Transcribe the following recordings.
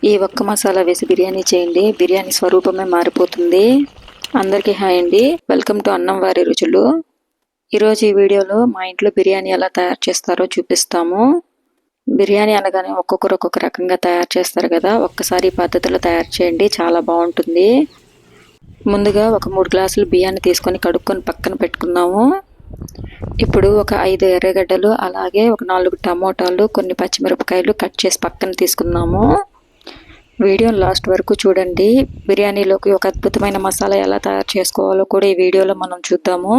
ఈ ఒక్క మసాలా వేసి బిర్యానీ చేయండి, బిర్యానీ స్వరూపమే మారిపోతుంది. అందరికీ హాయ్ అండి, వెల్కమ్ టు అన్నం వారి రుచులు. ఈరోజు ఈ వీడియోలో మా ఇంట్లో బిర్యానీ ఎలా తయారు చేస్తారో చూపిస్తాము. బిర్యానీ అనగానే ఒక్కొక్కరు ఒక్కొక్క రకంగా తయారు చేస్తారు కదా, ఒక్కసారి ఈ పద్ధతిలో తయారు చేయండి, చాలా బాగుంటుంది. ముందుగా ఒక 3 గ్లాసులు బియ్యాన్ని తీసుకొని కడుక్కొని పక్కన పెట్టుకుందాము. ఇప్పుడు ఒక 5 ఎర్రగడ్డలు, అలాగే ఒక 4 టమోటాలు, కొన్ని పచ్చిమిరపకాయలు కట్ చేసి పక్కన తీసుకుందాము. వీడియోని లాస్ట్ వరకు చూడండి. బిర్యానీలోకి ఒక అద్భుతమైన మసాలా ఎలా తయారు చేసుకోవాలో కూడా ఈ వీడియోలో మనం చూద్దాము.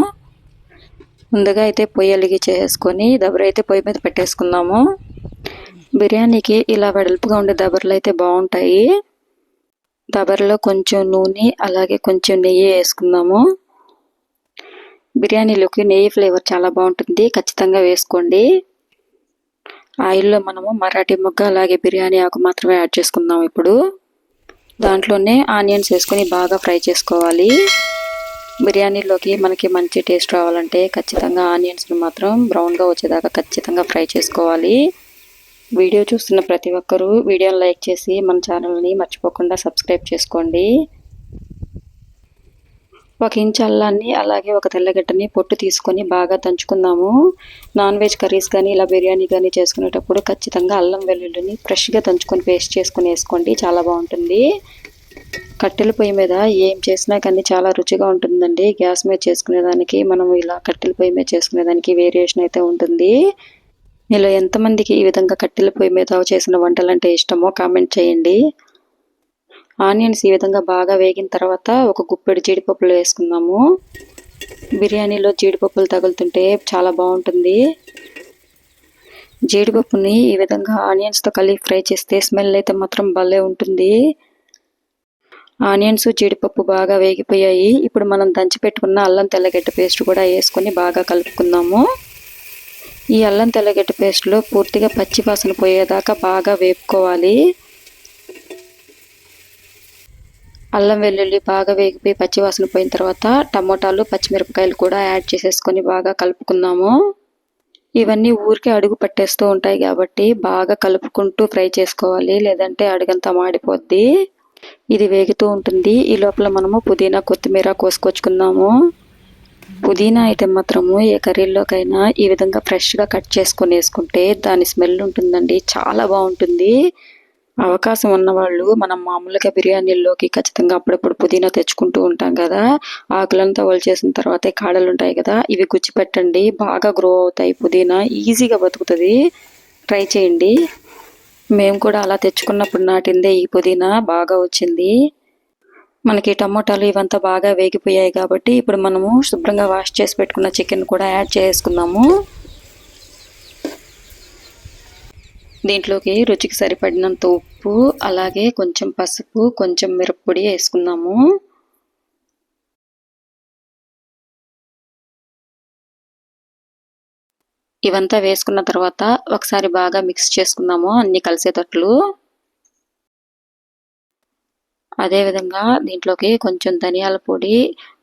ముందుగా అయితే పొయ్యి వెలిగించేసుకొని దబరైతే పొయ్యి మీద పెట్టేసుకుందాము. బిర్యానీకి ఇలా వెడల్పుగా ఉండే దబర్లు అయితే బాగుంటాయి. దబర్లో కొంచెం నూనె, అలాగే కొంచెం నెయ్యి వేసుకుందాము. బిర్యానీలోకి నెయ్యి ఫ్లేవర్ చాలా బాగుంటుంది, ఖచ్చితంగా వేసుకోండి. ఆయిల్లో మనము మరాఠీ మొగ్గ, అలాగే బిర్యానీ ఆకు మాత్రమే యాడ్ చేసుకుందాం. ఇప్పుడు దాంట్లోనే ఆనియన్స్ వేసుకొని బాగా ఫ్రై చేసుకోవాలి. బిర్యానీలోకి మనకి మంచి టేస్ట్ రావాలంటే ఖచ్చితంగా ఆనియన్స్ని మాత్రం బ్రౌన్గా వచ్చేదాకా ఖచ్చితంగా ఫ్రై చేసుకోవాలి. వీడియో చూస్తున్న ప్రతి ఒక్కరూ వీడియోని లైక్ చేసి మన ఛానల్ని మర్చిపోకుండా సబ్స్క్రైబ్ చేసుకోండి. 1 ఇంచ్ అల్లాన్ని, అలాగే ఒక తెల్లగడ్డని పొట్టు తీసుకొని బాగా దంచుకుందాము. నాన్ వెజ్ కర్రీస్ కానీ ఇలా బిర్యానీ కానీ చేసుకునేటప్పుడు ఖచ్చితంగా అల్లం వెల్లుల్లిని ఫ్రెష్గా దంచుకొని పేస్ట్ చేసుకొని వేసుకోండి, చాలా బాగుంటుంది. కట్టెల పొయ్యి మీద ఏం చేసినా కానీ చాలా రుచిగా ఉంటుందండి. గ్యాస్ మీద చేసుకునేదానికి మనం ఇలా కట్టెల పొయ్యి మీద చేసుకునేదానికి వేరియేషన్ అయితే ఉంటుంది. మీలో ఎంతమందికి ఈ విధంగా కట్టెల పొయ్యి మీద చేసిన వంటలు అంటే ఇష్టమో కామెంట్ చేయండి. ఆనియన్స్ ఈ విధంగా బాగా వేగిన తర్వాత ఒక గుప్పెడు జీడిపప్పులు వేసుకుందాము. బిర్యానీలో జీడిపప్పులు తగులుతుంటే చాలా బాగుంటుంది. జీడిపప్పుని ఈ విధంగా ఆనియన్స్తో కలిపి ఫ్రై చేస్తే స్మెల్ అయితే మాత్రం భలే ఉంటుంది. ఆనియన్స్, జీడిపప్పు బాగా వేగిపోయాయి. ఇప్పుడు మనం దంచి పెట్టుకున్న అల్లం తెల్లగడ్డ పేస్ట్ కూడా వేసుకొని బాగా కలుపుకుందాము. ఈ అల్లం తెల్లగడ్డ పేస్ట్లో పూర్తిగా పచ్చి వాసన పోయేదాకా బాగా వేపుకోవాలి. అల్లం వెల్లుల్లి బాగా వేగిపోయి పచ్చివాసన పోయిన తర్వాత టమోటాలు, పచ్చిమిరపకాయలు కూడా యాడ్ చేసేసుకొని బాగా కలుపుకుందాము. ఇవన్నీ ఊరికే అడుగు పట్టేస్తూ ఉంటాయి కాబట్టి బాగా కలుపుకుంటూ ఫ్రై చేసుకోవాలి, లేదంటే అడుగంతా మాడిపోద్ది. ఇది వేగుతూ ఉంటుంది. ఈ లోపల మనము పుదీనా, కొత్తిమీర కోసుకొచ్చుకుందాము. పుదీనా అయితే మాత్రము ఏ కర్రీలోకైనా ఈ విధంగా ఫ్రెష్గా కట్ చేసుకొని వేసుకుంటే దాని స్మెల్ ఉంటుందండి, చాలా బాగుంటుంది. అవకాశం ఉన్నవాళ్ళు మనం మామూలుగా బిర్యానీల్లోకి ఖచ్చితంగా అప్పుడప్పుడు పుదీనా తెచ్చుకుంటూ ఉంటాం కదా, ఆకులంతా ఒలిచేసిన తర్వాత కాడలు ఉంటాయి కదా, ఇవి గుచ్చి పెట్టండి, బాగా గ్రో అవుతాయి. పుదీనా ఈజీగా బతుకుతుంది, ట్రై చేయండి. మేము కూడా అలా తెచ్చుకున్నప్పుడు నాటిందే ఈ పుదీనా, బాగా వచ్చింది. మనకి టమోటాలు ఇవంతా బాగా వేగిపోయాయి కాబట్టి ఇప్పుడు మనము శుభ్రంగా వాష్ చేసి పెట్టుకున్న చికెన్ కూడా యాడ్ చేసుకుందాము. దీంట్లోకి రుచికి సరిపడినంత ఉప్పు, అలాగే కొంచెం పసుపు, కొంచెం మిరప్పొడి వేసుకుందాము. ఇవంతా వేసుకున్న తర్వాత ఒకసారి బాగా మిక్స్ చేసుకుందాము అన్ని కలిసేటట్లు. అదేవిధంగా దీంట్లోకి కొంచెం ధనియాల పొడి,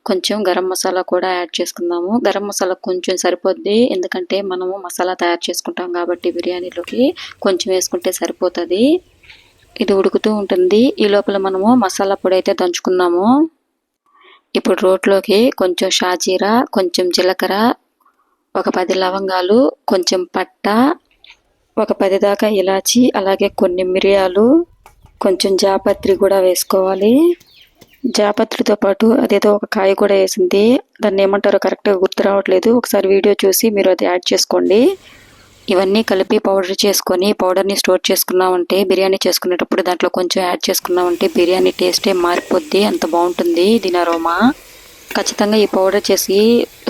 కొంచెం గరం మసాలా కూడా యాడ్ చేసుకుందాము. గరం మసాలా కొంచెం సరిపోద్ది, ఎందుకంటే మనము మసాలా తయారు చేసుకుంటాం కాబట్టి బిర్యానీలోకి కొంచెం వేసుకుంటే సరిపోతుంది. ఇది ఉడుకుతూ ఉంటుంది. ఈ లోపల మనము మసాలా పొడి అయితే దంచుకుందాము. ఇప్పుడు రోట్లోకి కొంచెం షాజీరా, కొంచెం జీలకర్ర, ఒక 10 లవంగాలు, కొంచెం పట్ట, ఒక 10 దాకా ఇలాచి, అలాగే కొన్ని మిరియాలు, కొంచెం జాపత్రి కూడా వేసుకోవాలి. జాపత్రితో పాటు అదేదో ఒక కాయ కూడా వేసింది, దాన్ని ఏమంటారో కరెక్ట్గా గుర్తు రావట్లేదు, ఒకసారి వీడియో చూసి మీరు అది యాడ్ చేసుకోండి. ఇవన్నీ కలిపి పౌడర్ చేసుకొని పౌడర్ని స్టోర్ చేసుకున్నామంటే బిర్యానీ చేసుకునేటప్పుడు దాంట్లో కొంచెం యాడ్ చేసుకున్నామంటే బిర్యానీ టేస్టే మారిపోద్ది, అంత బాగుంటుంది దీని అరోమా. ఖచ్చితంగా ఈ పౌడర్ చేసి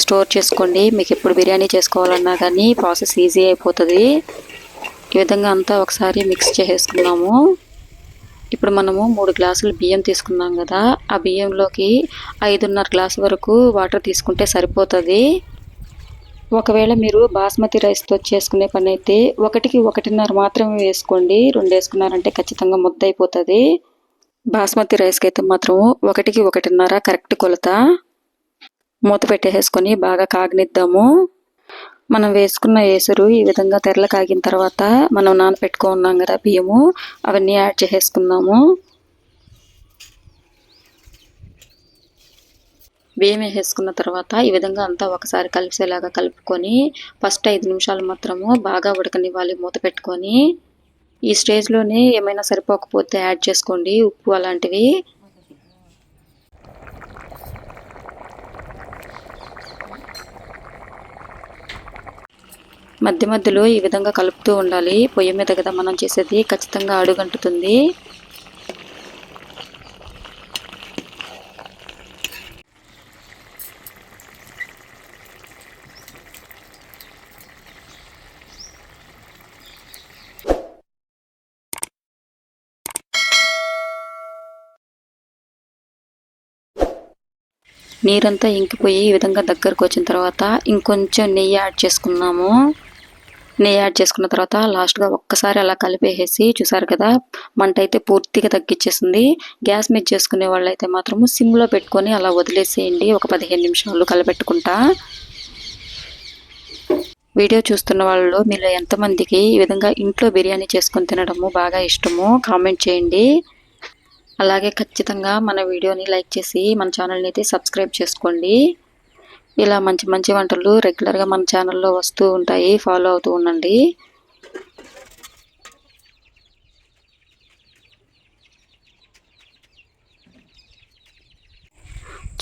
స్టోర్ చేసుకోండి, మీకు ఎప్పుడు బిర్యానీ చేసుకోవాలన్నా కానీ ప్రాసెస్ ఈజీ అయిపోతుంది. ఈ విధంగా అంతా ఒకసారి మిక్స్ చేసేసుకున్నాము. ఇప్పుడు మనము 3 గ్లాసులు బియ్యం తీసుకున్నాం కదా, ఆ బియ్యంలోకి 5.5 గ్లాసు వరకు వాటర్ తీసుకుంటే సరిపోతుంది. ఒకవేళ మీరు బాస్మతి రైస్తో చేసుకునే పని అయితే 1కి 1.5 మాత్రమే వేసుకోండి, 2 వేసుకున్నారంటే ఖచ్చితంగా ముద్ద అయిపోతుంది. బాస్మతి రైస్కి అయితే మాత్రం 1కి 1.5 కరెక్ట్ కొలత. మూత పెట్టేసుకొని బాగా కాగనిద్దాము. మనం వేసుకున్న ఏసరు ఈ విధంగా తెరలు కాగిన తర్వాత మనం నానబెట్టుకున్నాం కదా బియ్యము, అవన్నీ యాడ్ చేసేసుకుందాము. బియ్యం వేసేసుకున్న తర్వాత ఈ విధంగా అంతా ఒకసారి కలిసేలాగా కలుపుకొని ఫస్ట్ 5 నిమిషాలు మాత్రము బాగా ఉడకనివ్వాలి మూత పెట్టుకొని. ఈ స్టేజ్లోనే ఏమైనా సరిపోకపోతే యాడ్ చేసుకోండి, ఉప్పు అలాంటివి. మధ్య మధ్యలో ఈ విధంగా కలుపుతూ ఉండాలి. పొయ్యి మీద కదా మనం చేసేది, ఖచ్చితంగా అడుగంటుతుంది. నీరంతా ఇంకిపోయి ఈ విధంగా దగ్గరకు వచ్చిన తర్వాత ఇంకొంచెం నెయ్యి యాడ్ చేసుకున్నాము. నెయ్యి యాడ్ చేసుకున్న తర్వాత లాస్ట్గా ఒక్కసారి అలా కలిపేసి, చూసారు కదా మంట అయితే పూర్తిగా తగ్గించేసింది. గ్యాస్ మీద చేసుకునే వాళ్ళైతే మాత్రము సిమ్లో పెట్టుకొని అలా వదిలేసేయండి ఒక 15 నిమిషాలు కలపెట్టుకుంటా. వీడియో చూస్తున్న వాళ్ళలో మీలో ఎంతమందికి ఈ విధంగా ఇంట్లో బిర్యానీ చేసుకొని తినడము బాగా ఇష్టమో కామెంట్ చేయండి. అలాగే ఖచ్చితంగా మన వీడియోని లైక్ చేసి మన ఛానల్ని అయితే సబ్స్క్రైబ్ చేసుకోండి. ఇలా మంచి మంచి వంటలు రెగ్యులర్గా మన ఛానల్లో వస్తూ ఉంటాయి, ఫాలో అవుతూ ఉండండి.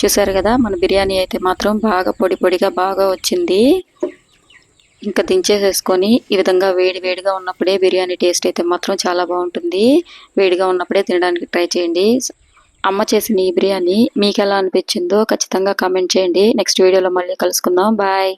చూసారు కదా మన బిర్యానీ అయితే మాత్రం బాగా పొడి పొడిగా బాగా వచ్చింది. ఇంకా దించేసేసుకొని ఈ విధంగా వేడి వేడిగా ఉన్నప్పుడే బిర్యానీ టేస్ట్ అయితే మాత్రం చాలా బాగుంటుంది. వేడిగా ఉన్నప్పుడే తినడానికి ట్రై చేయండి. అమ్మ చేసిన ఈ బిర్యానీ మీకు ఎలా అనిపించిందో ఖచ్చితంగా కామెంట్ చేయండి. నెక్స్ట్ వీడియోలో మళ్ళీ కలుసుకుందాం. బాయ్.